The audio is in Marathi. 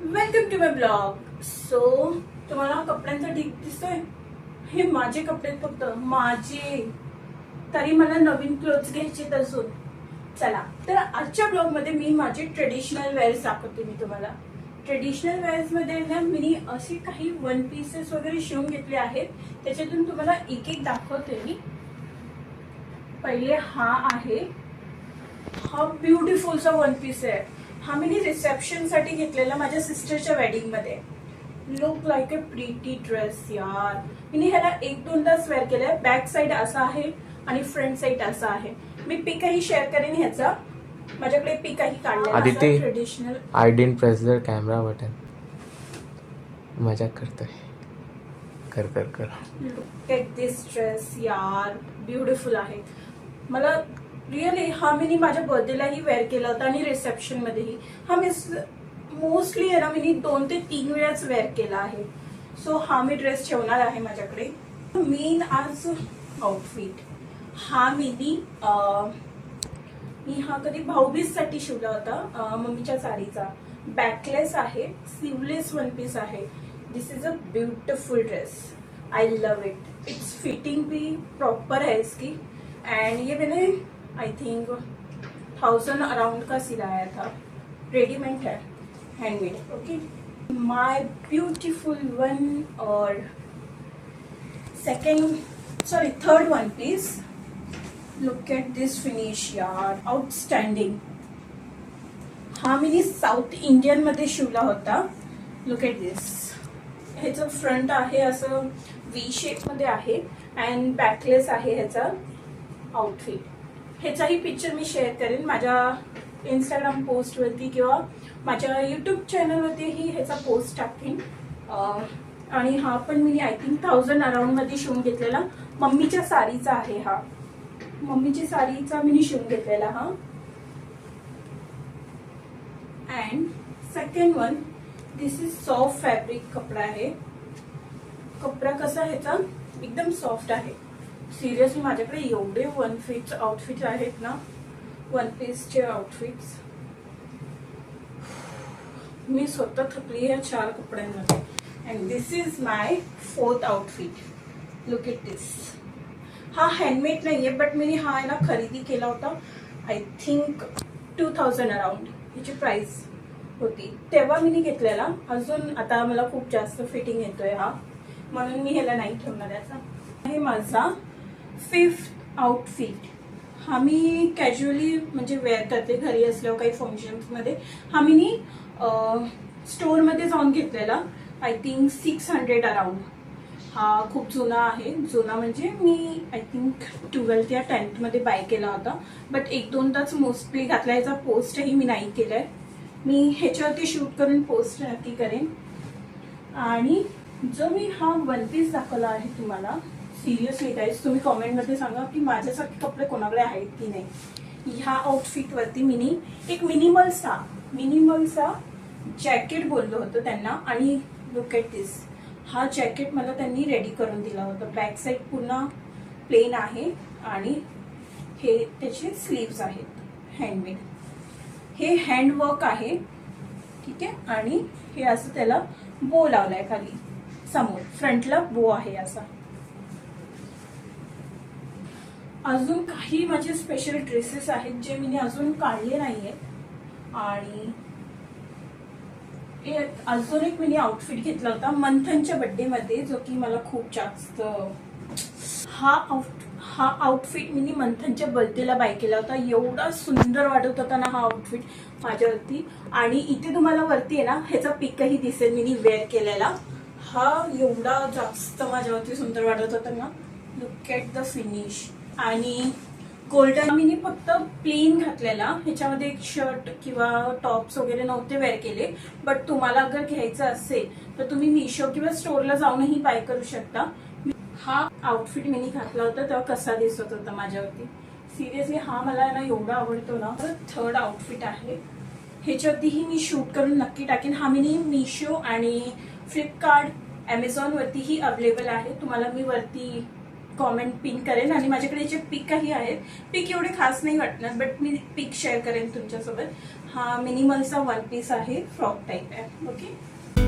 Welcome to my blog. So तुम्हाला कपड्यांचा ढीग दिसतोय. हे माझे कपडे फक्त माझे, तरी मला नवीन क्लोथ्स घ्यायचे अजून. चला तर आजच्या ब्लॉग मध्ये मी माझे ट्रेडिशनल वेअर्स दाखवते. मी तुम्हाला ट्रेडिशनल वेअर्स मध्ये ना मी असे काही वन पीसेस वगैरे शिवून घेतले आहेत. त्याच्यातून तुम्हाला एक एक दाखवते मी. पहिले हा आहे, हा ब्युटिफुलचा वन पीस आहे. हा मी रिसेप्शन साठी घेतलेला माझ्या सिस्टरच्या वेडिंग मध्ये. Look like a pretty dress यार. मी ह्याला एक दोनदाच वेअर केलंय. बॅक साइड असा आहे आणि फ्रंट साइड असा आहे. मी पिकही शेअर करेन ह्याचा. माझ्याकडे पिकही काढलेला आहे traditional. I didn't press the camera button. मजाक करतोय. कर. लुक एट दिस ड्रेस यार, ब्युटिफुल आहे. मला रिअली हा मी माझ्या बर्थडेलाही वेअर केला होता आणि रिसेप्शन मध्येही. हा मी मोस्टली आहे ना मी 2 ते 3 वेळाच वेअर केला आहे. सो हा मी ड्रेस ठेवणार आहे माझ्याकडे. मेन आज आउटफिट हा मी हा कधी भाऊबीज साठी शिवला होता मम्मीच्या साडीचा. बॅकलेस आहे, स्लीवलेस वन पीस आहे. This is a beautiful dress. I love it. It's fitting भी प्रॉपर है इसकी. एंड ये मैंने आई थिंक 1000 अराउंड का सिलाया था. रेडीमेड है, handmade. Okay, my beautiful one और third one piece. Look at this finish यार, आउटस्टँडिंग. हा मी साऊथ इंडियन मध्ये शिवला होता. Look at this. ह्याचं फ्रंट आहे असं व्ही शेप मध्ये आहे अँड बॅकलेस आहे ह्याचा आउटफिट. ह्याचाही पिक्चर मी शेअर करेन माझ्या इंस्टाग्राम पोस्ट वरती किंवा माझ्या युट्यूब चॅनल वरतीही ह्याचा पोस्ट टाकेन. आणि हा पण मी आय थिंक 1000 अराउंड मध्ये शिवून घेतलेला. मम्मीच्या साडीचा आहे हा. मम्मीची साडीचा मी शिवून घेतलेला हा. And second one, this is soft fabric कपडा आहे. कपडा कसा ह्याचा एकदम सॉफ्ट आहे. सिरियसली माझ्याकडे एवढे वन पीस आउटफिट आहेत ना, वन पीसचे आउटफिट्स. मी स्वतः थकली या 4 कपड्यांमध्ये. And this is my 4th outfit. Look it this. हा हँडमेड नाहीये बट मी हा आहे ना खरेदी केला होता. आय थिंक 2000 अराउंड ह्याची प्राइस होती. तेव्हा मी घेतलेला. अजून आता मला खूप जास्त फिटिंग येतोय हा, म्हणून मी ह्याला नाही ठेवणार. याचा हे माझा 5th आउटफिट. हा मी कॅज्युअली म्हणजे वेअर करते घरी असल्यावर काही फंक्शन्स मध्ये. हा मी स्टोर मध्ये जाऊन घेतलेला. I think 600 around. हा खूप जुना आहे. जुना म्हणजे मी आय थिंक 12th या 10th मध्ये बाय केला होता. बट 1-2दाच मोस्टली घातला. याचा पोस्टही मी नाही केलाय. मी ह्याच्यावरती शूट करून पोस्ट नक्की करेन. आणि जो मी हा वन पीस दाखवला आहे तुम्हाला, सिरियसली गाईज तुम्ही कॉमेंटमध्ये सांगा की माझ्यासारखे कपडे कोणाकडे आहेत की नाही. ह्या आउटफिट वरती मी एक मिनिमलचा जॅकेट बोललो होतं त्यांना. आणि लुक एट दिस. हा जॅकेट मला त्यांनी रेडी करून दिला होता. बॅक साईड पूर्ण प्लेन आहे आणि हे त्याचे स्लीव्स आहेत हँडमेड. हे हँडवर्क आहे, ठीक आहे. आणि हे असं त्याला बो लावलाय खाली. समोर फ्रंटला बो आहे असा. अजून काही माझे स्पेशल ड्रेसेस आहेत जे मी अजून काढले नाहीये. आणि अजून एक मी आउटफिट घेतला होता मंथनच्या बर्थडे मध्ये, जो की मला खूप जास्त. हा आउटफिट मी मंथनच्या बर्थडेला बाय केला होता. एवढा सुंदर वाटत होता ना हा आउटफिट माझ्यावरती. आणि इथे तुम्हाला वरती आहे ना ह्याचा पिकही दिसेल मी वेअर केलेला. हा एवढा जास्त माझ्यावरती सुंदर वाटत होता ना. Look at the finish. आणि गोल्डन मी फक्त प्लेन घातलेला. ह्याच्यामध्ये एक शर्ट किंवा टॉप्स वगैरे नव्हते वेअर केले. बट तुम्हाला अगर घ्यायचं असेल तर तुम्ही मीशो किंवा स्टोअरला जाऊनही बाय करू शकता. हा आउटफिट मी घातला होता तेव्हा कसा दिसत होता माझ्यावरती. सिरियसली हा मला ना एवढा आवडतो ना. 3rd आउटफिट आहे. ह्याच्यावरतीही मी शूट करून नक्की टाकेन. हा मी मीशो आणि फ्लिपकार्ट, ॲमेझॉन वरतीही अवेलेबल आहे. तुम्हाला मी वरती कॉमेंट पिन करेन. आणि माझ्याकडे याचे पिकही आहेत. पिक एवढे खास नाही वाटणार बट मी पिक शेअर करेन तुमच्यासोबत. हा मिनिमलचा वन पीस आहे, फ्रॉक टाईप आहे. ओके.